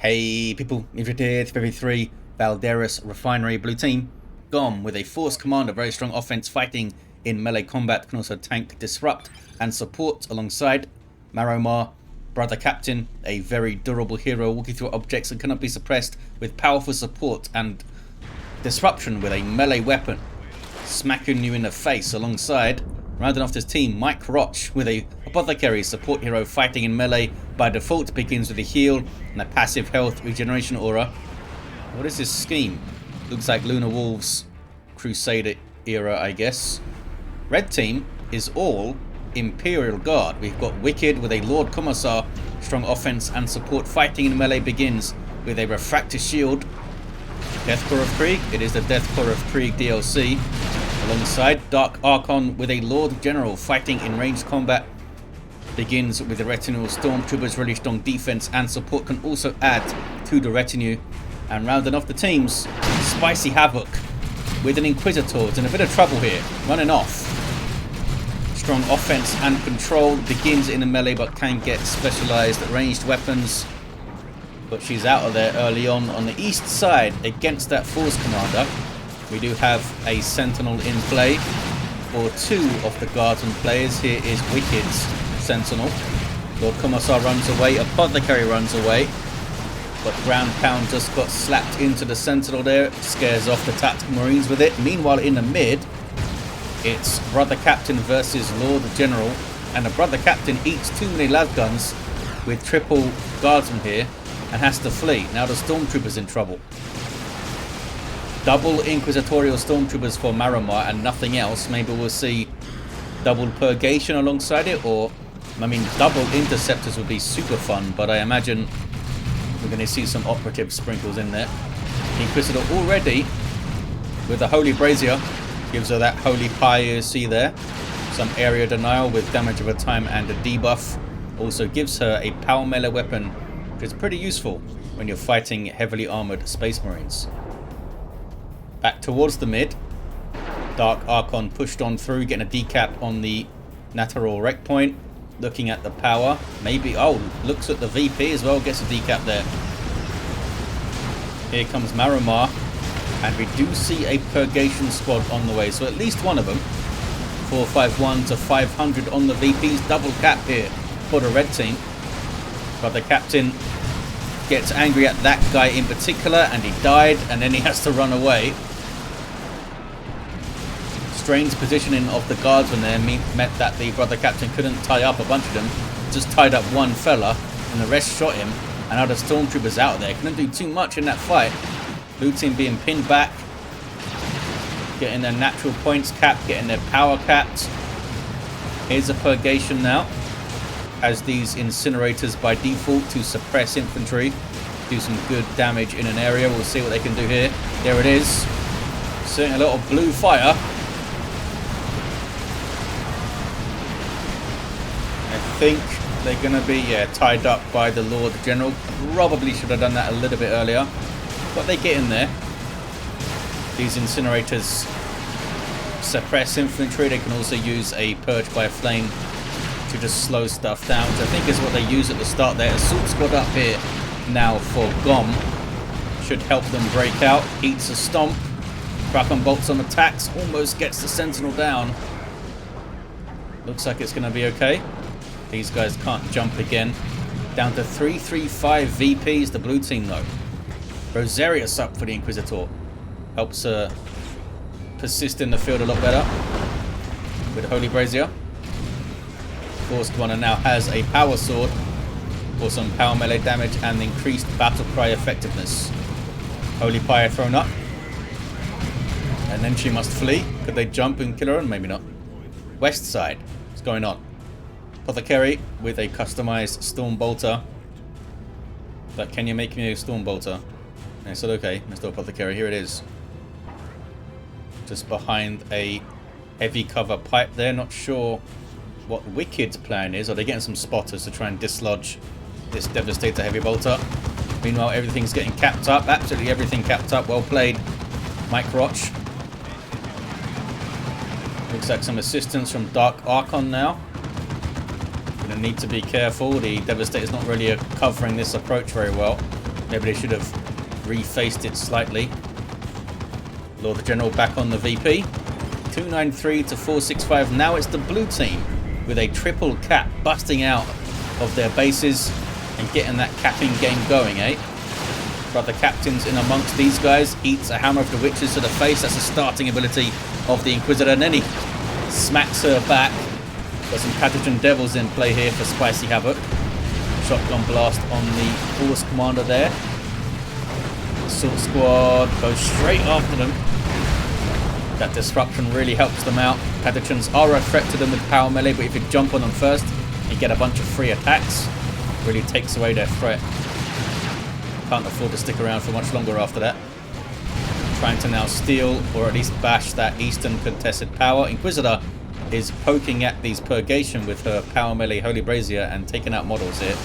Hey people, Infiltrated, February 3, Valderis Refinery, blue team. Gom with a force commander, very strong offense, fighting in melee combat, can also tank, disrupt, and support alongside Maromar, brother captain, a very durable hero, walking through objects and cannot be suppressed with powerful support and disruption with a melee weapon, smacking you in the face alongside. Rounding off this team, Mike Rotch with a Apothecary support hero fighting in melee by default, begins with a heal and a passive health regeneration aura. What is this scheme? Looks like Lunar Wolves Crusader era, I guess. Red team is all Imperial Guard. We've got Wikkyd with a Lord Commissar, strong offense and support, fighting in melee, begins with a refractor shield. Deathcore of Krieg, it is the Deathcore of Krieg DLC. Alongside Dark Archon with a Lord General fighting in ranged combat, begins with the retinue of Stormtroopers, really strong defense and support, can also add to the retinue. And rounding off the teams, Spicy Havoc with an Inquisitor. It's in a bit of trouble here, running off. Strong offense and control, begins in the melee but can get specialized ranged weapons. But she's out of there early on the east side against that force commander. We do have a Sentinel in play, or two of the Guardsman players. Here is Wikkyd's Sentinel. Lord Commissar runs away, Apothecary runs away, but Ground Pound just got slapped into the Sentinel there, scares off the Tactical Marines with it. Meanwhile in the mid, it's Brother Captain versus Lord General, and the Brother Captain eats too many las guns with triple Guardsman here and has to flee. Now the Stormtrooper's in trouble. Double Inquisitorial Stormtroopers for Maromar and nothing else. Maybe we'll see double Purgation alongside it, or, I mean, double Interceptors would be super fun, but I imagine we're going to see some operative sprinkles in there. Inquisitor already with the Holy Brazier, gives her that Holy Pie you see there. Some area denial with damage over time and a debuff. Also gives her a power melee weapon, which is pretty useful when you're fighting heavily armored Space Marines. Back towards the mid, Dark Archon pushed on through, getting a decap on the Natural Wreck Point. Looking at the power, maybe, oh, looks at the VP as well, gets a decap there. Here comes Maromar, and we do see a Purgation squad on the way, so at least one of them. 451 to 500 on the VPs, double cap here for the red team. But the captain gets angry at that guy in particular, and he died, and then he has to run away. Strange positioning of the guardsmen there meant that the brother captain couldn't tie up a bunch of them, just tied up one fella and the rest shot him, and now the stormtroopers out there couldn't do too much in that fight. Blue team being pinned back, getting their natural points capped, getting their power capped. Here's a Purgation now, as these incinerators by default to suppress infantry, do some good damage in an area. We'll see what they can do here. There it is, seeing a lot of blue fire. I think they're going to be tied up by the Lord General. Probably should have done that a little bit earlier, but they get in there. These incinerators suppress infantry. They can also use a Purge by Flame to just slow stuff down, which I think is what they use at the start there. Assault squad up here now for Gom. Should help them break out. Eats a stomp. Crack on bolts on attacks. Almost gets the Sentinel down. Looks like it's going to be okay. These guys can't jump again. Down to 335 VPs, the blue team though. Rosarius up for the Inquisitor. Helps persist in the field a lot better with Holy Brazier. Force Commander now has a power sword for some power melee damage and increased battle cry effectiveness. Holy Pyre thrown up. And then she must flee. Could they jump and kill her? Maybe not. West side. What's going on? Apothecary with a customized Storm Bolter. But can you make me a Storm Bolter? I said okay, Mr. Apothecary, here it is. Just behind a heavy cover pipe there. Not sure what Wikkyd's plan is. Are they getting some spotters to try and dislodge this Devastator Heavy Bolter? Meanwhile, everything's getting capped up. Absolutely everything capped up. Well played, Mike Rotch. Looks like some assistance from Dark Archon now. Gonna need to be careful. The Devastator's not really covering this approach very well. Maybe they should have refaced it slightly. Lord General back on the VP. 293 to 465. Now it's the blue team with a triple cap busting out of their bases and getting that capping game going, eh? Brother Captain's in amongst these guys. Eats a Hammer of the Witches to the face. That's a starting ability of the Inquisitor. And then he smacks her back. Got some Pathogen Devils in play here for Spicy Havoc. Shotgun blast on the Force Commander there. Assault Squad goes straight after them. That disruption really helps them out. Pathogens are a threat to them with power melee, but if you jump on them first and get a bunch of free attacks, really takes away their threat. Can't afford to stick around for much longer after that. Trying to now steal or at least bash that eastern contested power. Inquisitor is poking at these Purgation with her power melee Holy Brazier and taking out models here.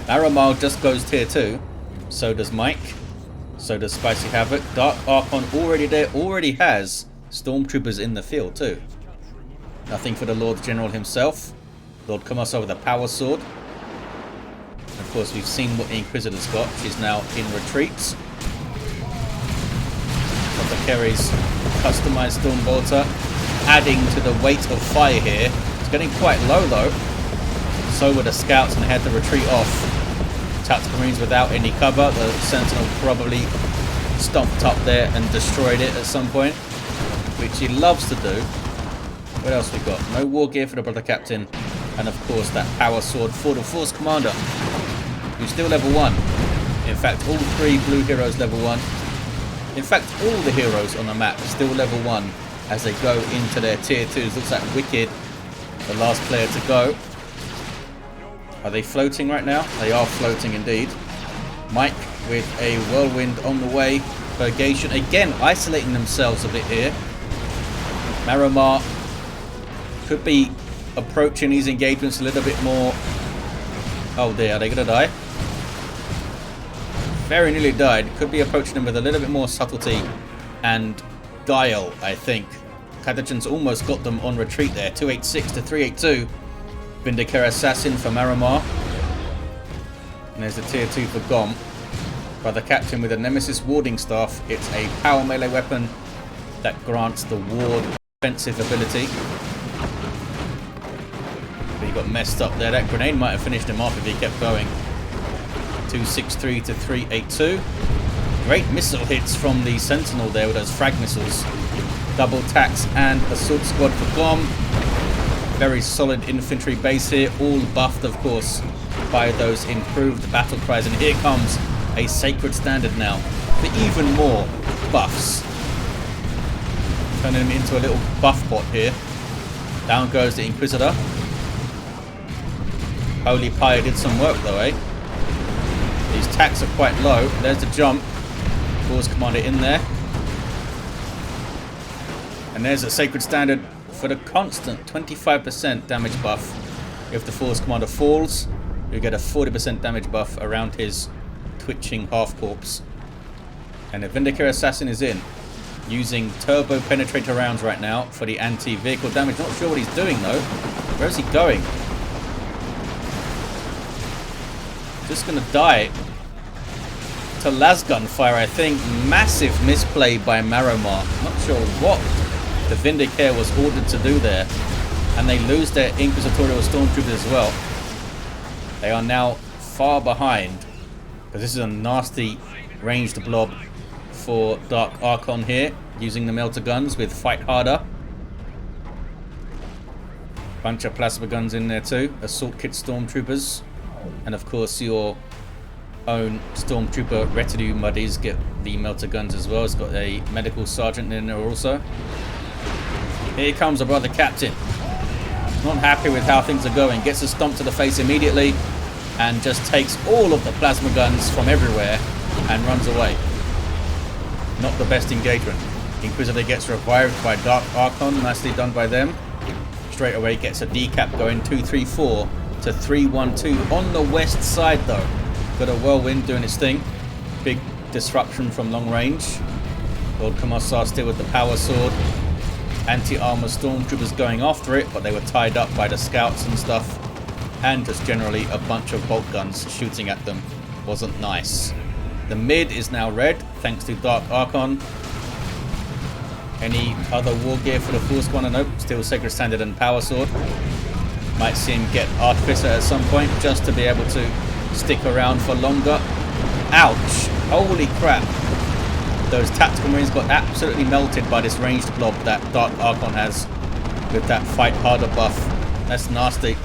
Maromar just goes tier 2. So does Mike. So does Spicy Havoc. Dark Archon already there, already has Stormtroopers in the field too. Nothing for the Lord General himself. Lord Commissar with a power sword. And of course we've seen what the Inquisitor's got. She's now in retreats. Apothecary's customized Stormbolter, adding to the weight of fire here. It's getting quite low though. So were the scouts and they had to retreat off. Tactical Marines without any cover. The Sentinel probably stomped up there and destroyed it at some point, which he loves to do. What else we got? No war gear for the Brother Captain, and of course that power sword for the Force Commander, who's still level 1. In fact, all 3 blue heroes level 1. In fact, all the heroes on the map are still level 1 as they go into their tier 2s. Looks like Wikkyd, the last player to go. Are they floating right now? They are floating indeed. Mike with a whirlwind on the way. Purgation again isolating themselves a bit here. Maromar could be approaching these engagements a little bit more. Oh dear, are they going to die? Very nearly died. Could be approaching them with a little bit more subtlety and guile, I think. Pathogens almost got them on retreat there. 286 to 382. Vindicare Assassin for Maromar. And there's a tier 2 for Gom. Brother Captain with a Nemesis Warding Staff. It's a power melee weapon that grants the ward offensive ability. But he got messed up there. That grenade might have finished him off if he kept going. 263 to 382. Great missile hits from the Sentinel there with those frag missiles. Double tax and Assault Squad for Gom. Very solid infantry base here, all buffed of course by those improved battle cries, and here comes a Sacred Standard now for even more buffs. Turning him into a little buff bot here. Down goes the Inquisitor. Holy Pyre did some work though, eh? These tacks are quite low. There's the jump. Force Commander in there. And there's a Sacred Standard for the constant 25% damage buff. If the Force Commander falls, you get a 40% damage buff around his twitching half-corpse. And the Vindicare Assassin is in, using turbo penetrator rounds right now for the anti-vehicle damage. Not sure what he's doing though. Where's he going? Just gonna die to lasgun fire, I think. Massive misplay by Maromar. Not sure what the Vindicare was ordered to do there. And they lose their Inquisitorial Stormtroopers as well. They are now far behind, because this is a nasty ranged blob for Dark Archon here, using the melter guns with Fight Harder. Bunch of plasma guns in there too. Assault kit Stormtroopers. And of course your own Stormtrooper retinue muddies get the melter guns as well. It's got a medical sergeant in there also. Here comes a Brother Captain. Not happy with how things are going. Gets a stomp to the face immediately and just takes all of the plasma guns from everywhere and runs away. Not the best engagement. Inquisitor gets revived by Dark Archon. Nicely done by them. Straight away gets a decap going. 234 to 312 on the west side though. Got a whirlwind doing its thing. Big disruption from long range. Lord Commissar still with the power sword. Anti-armor Stormtroopers going after it, but they were tied up by the scouts and stuff. And just generally a bunch of bolt guns shooting at them. Wasn't nice. The mid is now red, thanks to Dark Archon. Any other war gear for the Force Commander? Nope, still Sacred Standard and Power Sword. Might see him get Artificer at some point, just to be able to stick around for longer. Ouch! Holy crap! Those Tactical Marines got absolutely melted by this ranged blob that Dark Archon has with that Fight Harder buff. That's nasty.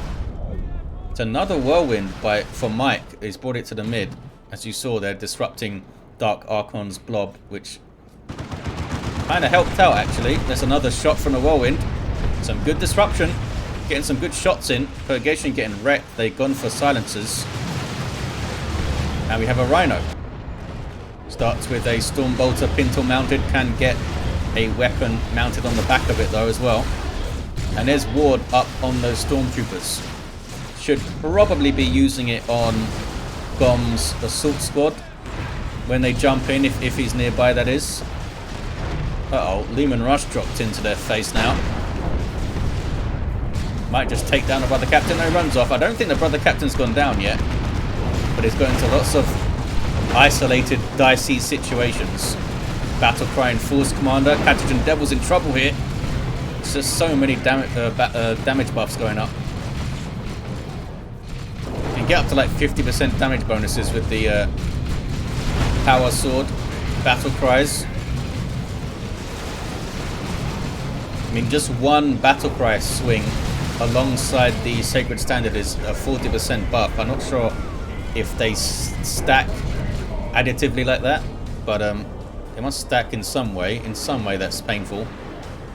It's another Whirlwind for Mike. He's brought it to the mid. As you saw, they're disrupting Dark Archon's blob, which kind of helped out, actually. There's another shot from the Whirlwind. Some good disruption. Getting some good shots in. Purgation getting wrecked. They've gone for silencers. Now we have a Rhino. Starts with a Stormbolter pintle mounted. Can get a weapon mounted on the back of it, though, as well. And there's Ward up on those Stormtroopers. Should probably be using it on Gom's Assault Squad when they jump in, if he's nearby, that is. Uh-oh, Leman Rush dropped into their face now. Might just take down the Brother Captain. No, he runs off. I don't think the Brother Captain's gone down yet, but he's got into lots of isolated, dicey situations. Battle Crying Force Commander. Carthagin Devil's in trouble here. It's just so many damage buffs going up. You can get up to like 50% damage bonuses with the Power Sword Battle Cries. I mean, just one Battle Cry swing alongside the Sacred Standard is a 40% buff. I'm not sure if they stack additively like that, but they must stack in some way. In some way that's painful.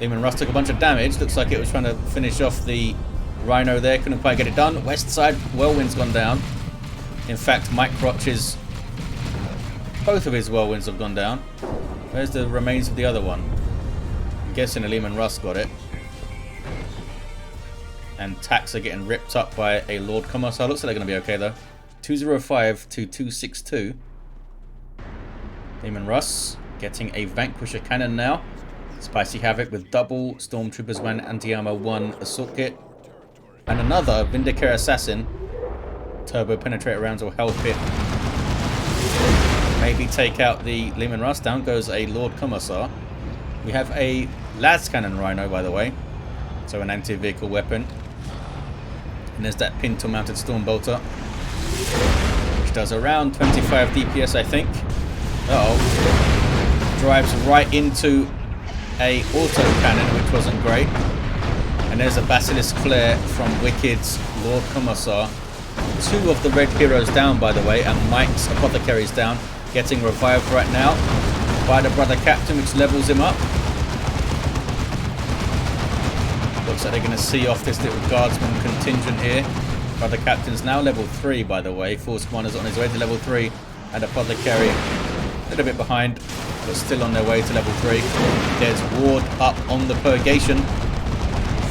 Leman Russ took a bunch of damage. Looks like it was trying to finish off the Rhino there. Couldn't quite get it done. West side, Whirlwind's gone down. In fact, Mike Rotch's... both of his Whirlwinds have gone down. Where's the remains of the other one? I'm guessing a Leman Russ got it. And Tax are getting ripped up by a Lord Commissar. Looks like they're going to be okay, though. 205 to 262. Leman Russ getting a Vanquisher Cannon now. Spicy Havoc with double Stormtroopers 1 anti-armor 1 assault kit. And another Vindicator Assassin. Turbo Penetrator rounds will help it. Maybe take out the Leman Russ. Down goes a Lord Commissar. We have a Las Cannon Rhino, by the way. So an anti-vehicle weapon. And there's that pintle mounted Stormbolter, which does around 25 DPS, I think. Uh-oh. Drives right into a auto cannon, which wasn't great. And there's a Basilisk Flare from Wikkyd's Lord Commissar. Two of the red heroes down, by the way, and Mike's Apothecary's down, getting revived right now by the Brother Captain, which levels him up. Looks like they're going to see off this little guardsman contingent here. Brother Captain's now level 3, by the way. Force Commander's on his way to level 3, and Apothecary a little bit behind, but still on their way to level 3. There's Ward up on the Purgation,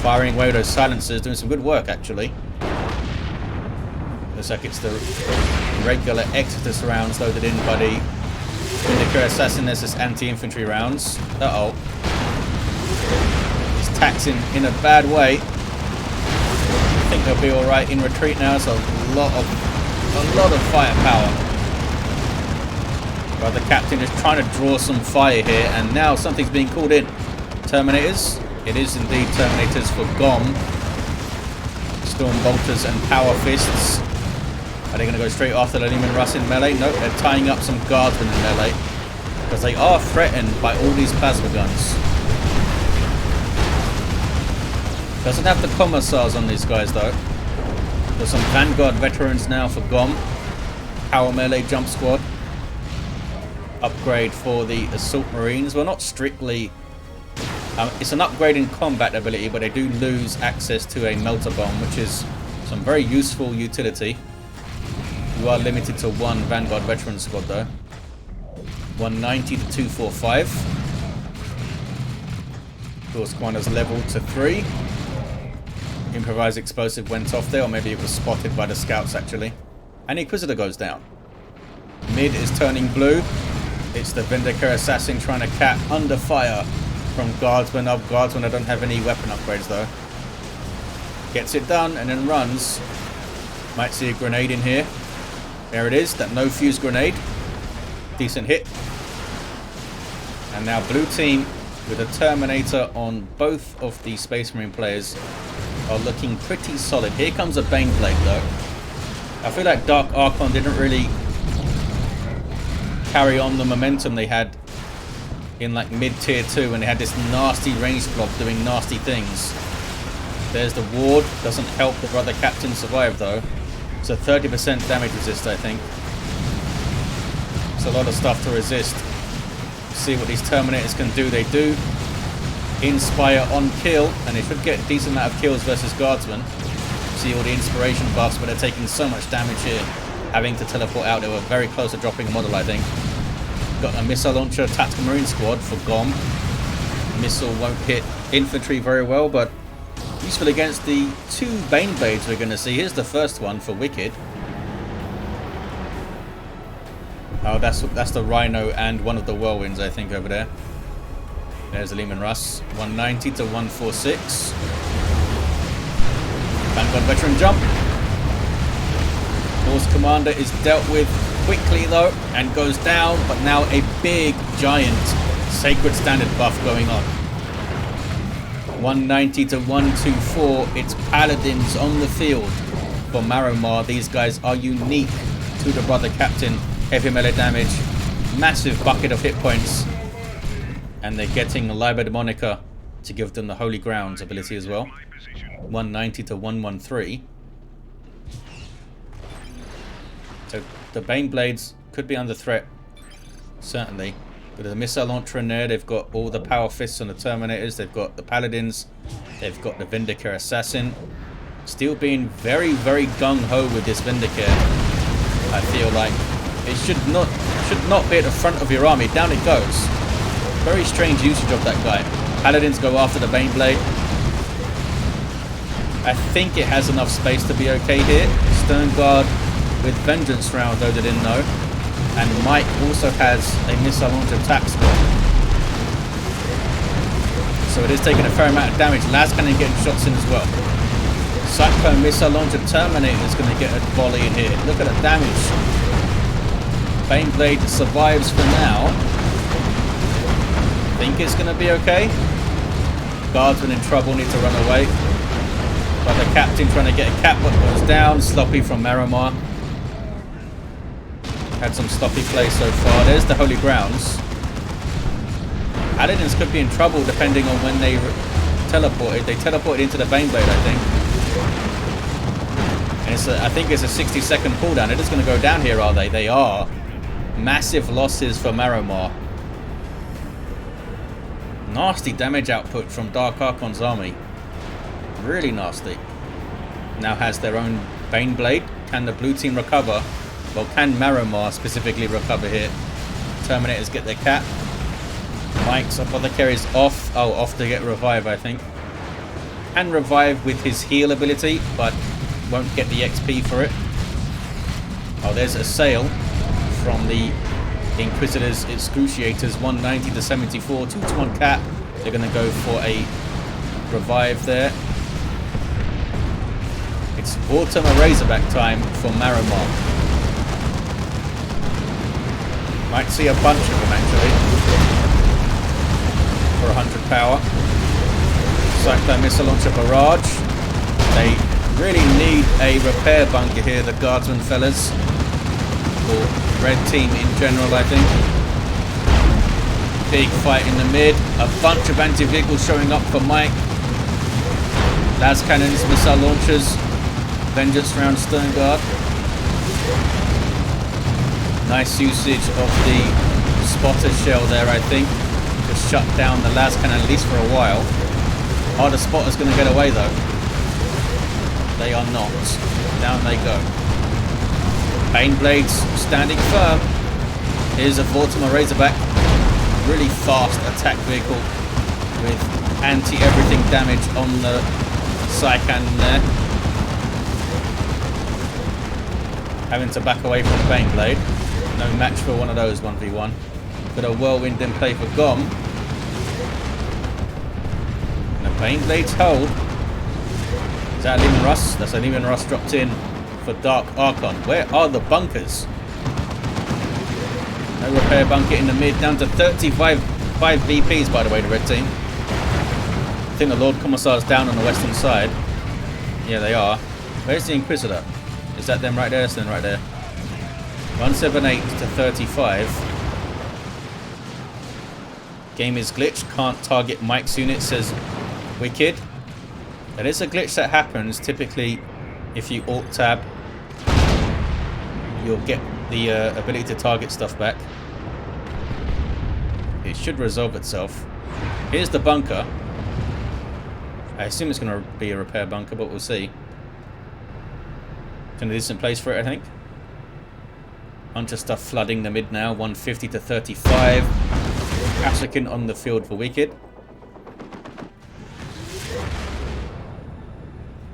firing away those silencers, doing some good work, actually. Looks like it's the regular Exodus rounds loaded in by the Vindicator Assassin. There's this anti-infantry rounds. Uh-oh. He's taxing in a bad way. I think they'll be alright in retreat now. It's a lot of firepower. But the Captain is trying to draw some fire here, and now something's being called in. Terminators. It is indeed Terminators for Gom. Storm Bolters and Power Fists. Are they going to go straight after the Leman Russ in melee? Nope, they're tying up some guardsmen in melee, because they are threatened by all these plasma guns. Doesn't have the Commissars on these guys, though. There's some Vanguard veterans now for Gom. Power melee jump squad. Upgrade for the Assault Marines. Well, not strictly... it's an upgrade in combat ability, but they do lose access to a Melter Bomb, which is some very useful utility. You are limited to one Vanguard Veteran Squad, though. 190 to 245. Force Commander's level to 3. Improvised Explosive went off there, or maybe it was spotted by the scouts, actually. And Inquisitor goes down. Mid is turning blue. It's the Vindicator Assassin trying to cap under fire from Guardsmen. Up Guardsmen, I don't have any weapon upgrades, though. Gets it done and then runs. Might see a grenade in here. There it is, that no fuse grenade. decent hit. And now blue team with a Terminator on both of the Space Marine players are looking pretty solid. Here comes a Baneblade though. I feel like Dark Archon didn't really carry on the momentum they had in like mid-tier 2 when they had this nasty range blob doing nasty things. There's the ward, doesn't help the brother captain survive though. It's a 30% damage resist, I think. It's a lot of stuff to resist. See what these Terminators can do. They do inspire on kill, and they should get a decent amount of kills versus Guardsmen. See all the inspiration buffs, but they're taking so much damage here, having to teleport out. They were very close to dropping a model, I think. Got a missile launcher tactical marine squad for GOM. Missile won't hit infantry very well, but useful against the 2 Baneblades we're going to see. Here's the first one for wikkyd. Oh, that's the Rhino and one of the Whirlwinds, I think, over there. There's the Lehman Russ. 190 to 146. Vanguard veteran jump. Force Commander is dealt with quickly though and goes down, but now a big giant Sacred Standard buff going on. 190 to 124. It's Paladins on the field for Maromar. These guys are unique to the brother captain. Heavy melee damage, massive bucket of hit points, and they're getting Liber Demonica to give them the Holy Grounds ability as well. 190 to 113. So the Baneblades could be under threat, certainly. But there's a missile launcher in there. They've got all the power fists on the Terminators. They've got the Paladins. They've got the Vindicare Assassin. Still being very, very gung-ho with this Vindicare, I feel like. It should not be at the front of your army. Down it goes. Very strange usage of that guy. Paladins go after the Baneblade. I think it has enough space to be okay here. Stern Guard with Vengeance round, though they didn't know. And Mike also has a missile launcher attack squad. So it is taking a fair amount of damage. Lascannon getting shots in as well. Cyclone missile launcher Terminator is going to get a volley in here. Look at the damage. Baneblade survives for now. Think it's going to be okay. Guardsmen in trouble, need to run away. But the captain trying to get a cap, but goes down. Sloppy from Maromar. Had some sloppy play so far. There's the Holy Grounds. Paladins could be in trouble depending on when they teleported. They teleported into the Baneblade, I think. And I think it's a 60-second cooldown. They're just going to go down here, are they? They are. Massive losses for Maromar. Nasty damage output from Dark Archon's army. Really nasty. Now has their own Baneblade. Can the blue team recover? Well, can Maromar specifically recover here? Terminators get their cap. Mike's Apothecary's off. Oh, off to get revive, I think. Can revive with his heal ability, but won't get the XP for it. Oh, there's a sail from the Inquisitors, Excruciators, 190 to 74, 2 to 1 cap. They're going to go for a revive there. It's Autumn Razorback time for Maromar. Might see a bunch of them actually for 100 power. Cyclone missile launcher barrage. They really need a repair bunker here, the Guardsmen fellas. Or red team in general, I think. Big fight in the mid. A bunch of anti-vehicles showing up for Mike. Las cannons, missile launchers. Vengeance round Stern Guard. Nice usage of the spotter shell there, I think. To shut down the las cannon at least for a while. Are the spotters going to get away though? They are not. Down they go. Baneblades standing firm. Here's a Vortimer Razorback. Really fast attack vehicle with anti-everything damage on the Psycannon there. Having to back away from the Baneblade. No match for one of those 1v1. Got a Whirlwind in play for GOM. And the Baneblade's hold. Is that a Lehman Russ? That's a Lehman Russ dropped in for Dark Archon. Where are the bunkers? No repair bunker in the mid. Down to 35 VPs, by the way, the red team. I think the Lord Commissar's down on the western side. Yeah, they are. Where's the Inquisitor? Is that them right there? It's them right there. 178 to 35. Game is glitched. Can't target Mike's unit, says wikkyd. That is a glitch that happens. Typically, if you Alt-Tab, you'll get the ability to target stuff back. It should resolve itself. Here's the bunker. I assume it's going to be a repair bunker, but we'll see. It's in a decent place for it, I think. Bunch of stuff flooding the mid now. 150 to 35. Applicant on the field for wikkyd.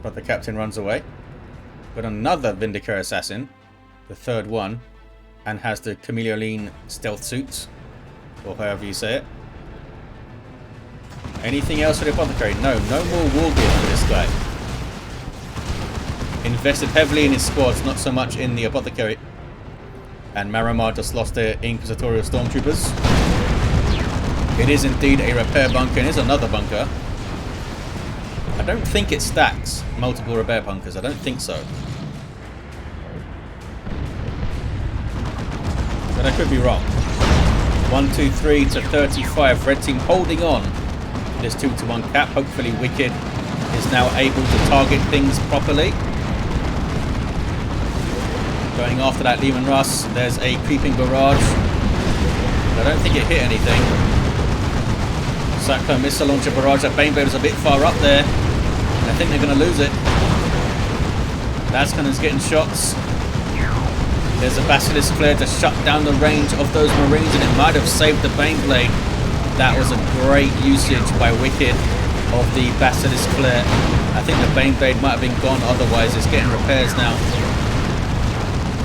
But the captain runs away. But another Vindicator assassin, the third one, and has the chameleon stealth suits, or however you say it. Anything else for the Apothecary? No more war gear for this guy. Invested heavily in his squads, not so much in the Apothecary. And Maromar just lost their Inquisitorial Stormtroopers. It is indeed a repair bunker, and here's another bunker. I don't think it stacks multiple repair bunkers. I don't think so. But I could be wrong. 123 to 35. Red team holding on to this 2-to-1 cap. Hopefully wikkyd is now able to target things properly. Going after that Lehman Russ. There's a creeping barrage. I don't think it hit anything. Cyclone missile launcher barrage. That Baneblade was a bit far up there. I think they're going to lose it. Lascannon's getting shots. There's a Basilisk Flare to shut down the range of those Marines, and it might have saved the Baneblade. That was a great usage by wikkyd of the Basilisk Flare. I think the Baneblade might have been gone otherwise. It's getting repairs now.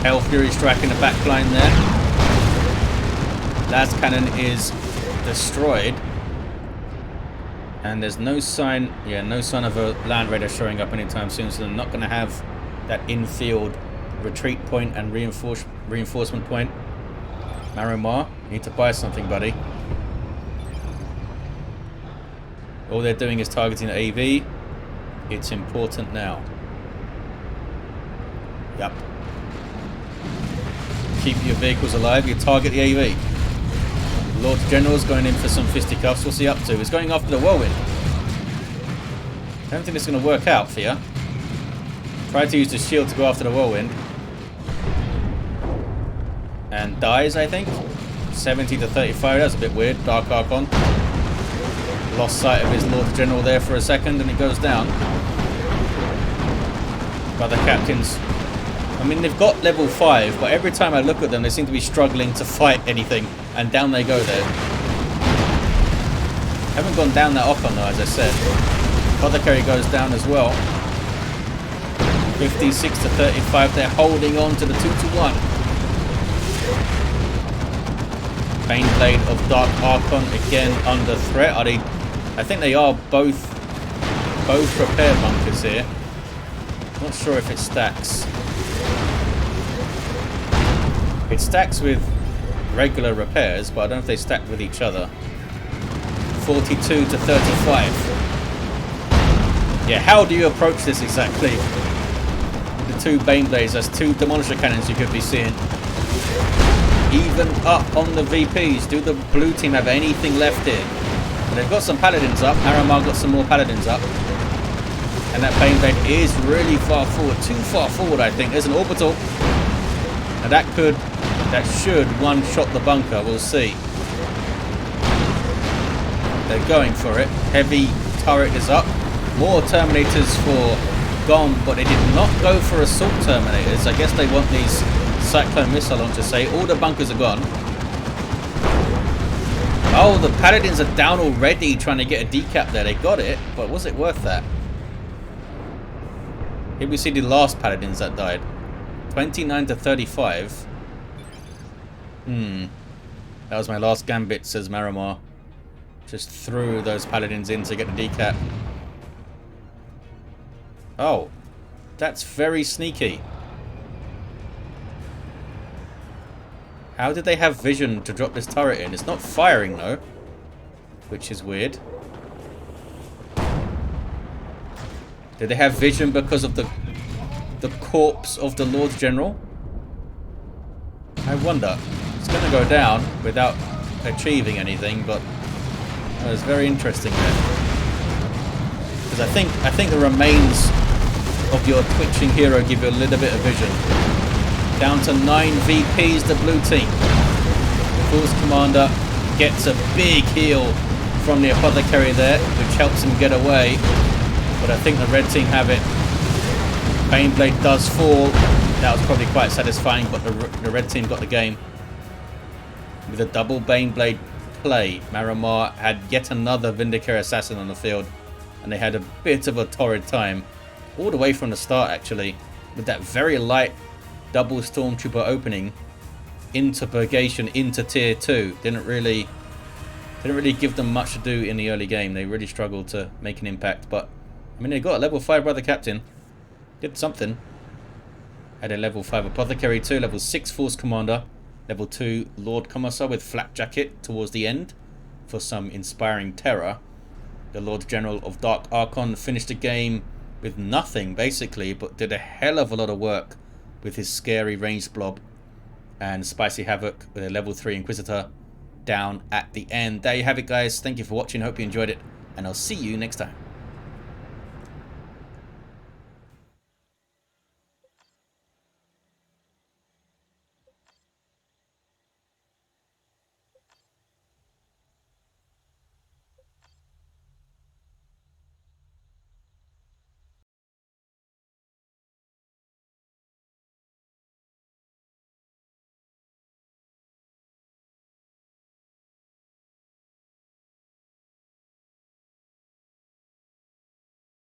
Hell Fury strike in the back line there. Lascannon is destroyed. And there's no sign, no sign of a Land Raider showing up anytime soon, so they're not going to have that infield retreat point and reinforcement point. Maromar, you need to buy something, buddy. All they're doing is targeting AV. It's important now. Yep. Keep your vehicles alive, you target the AV. Lord General's going in for some fisticuffs. What's he up to? He's going after the Whirlwind. I don't think it's going to work out for you. Tried to use the shield to go after the Whirlwind. And dies, I think. 70 to 35. That's a bit weird. Dark Archon. Lost sight of his Lord General there for a second and he goes down. But the captains... I mean, they've got level 5, but every time I look at them, they seem to be struggling to fight anything. And down they go there. Haven't gone down that often, though, as I said. Apothecary goes down as well. 56 to 35. They're holding on to the 2-to-1. Baneblade of Dark Archon again under threat. Are they? I think they are both repair bunkers here. Not sure if it stacks. It stacks with regular repairs, but I don't know if they stack with each other. 42 to 35. Yeah, how do you approach this exactly? With the two Baneblades, that's two Demolisher Cannons you could be seeing. Even up on the VPs. Do the blue team have anything left here? But they've got some Paladins up. Maromar got some more Paladins up. And that Baneblade is really far forward. Too far forward, I think. There's an orbital. And that should one-shot the bunker. We'll see. They're going for it. Heavy turret is up. More Terminators for Gom, but they did not go for Assault Terminators. I guess they want these Cyclone missile launchers. Say all the bunkers are gone. Oh, the Paladins are down already trying to get a decap there. They got it, but was it worth that? Here we see the last Paladins that died. 29 to 35. That was my last gambit, says Maromar. Just threw those Paladins in to get the decap. Oh, that's very sneaky. How did they have vision to drop this turret in? It's not firing though, which is weird. Did they have vision because of the corpse of the Lord General? I wonder. It's going to go down without achieving anything, but that was very interesting there. Because I think the remains of your twitching hero give you a little bit of vision. Down to 9 VPs, the blue team. The Force Commander gets a big heal from the Apothecary there, which helps him get away. But I think the red team have it. Baneblade does fall. That was probably quite satisfying, but the red team got the game. With a double Baneblade play, Maromar had yet another Vindicator Assassin on the field. And they had a bit of a torrid time. All the way from the start, actually. With that very light double Stormtrooper opening into Purgation, into Tier 2. Didn't really give them much to do in the early game. They really struggled to make an impact. But, I mean, they got a level 5 Brother Captain. Did something. Had a level 5 Apothecary 2, level 6 Force Commander, level 2 Lord Commissar with Flak Jacket towards the end for some inspiring terror. The Lord General of Dark Archon finished the game with nothing basically, but did a hell of a lot of work with his scary ranged blob. And Spicy Havoc with a level 3 Inquisitor down at the end. There you have it, guys. Thank you for watching. Hope you enjoyed it, and I'll see you next time.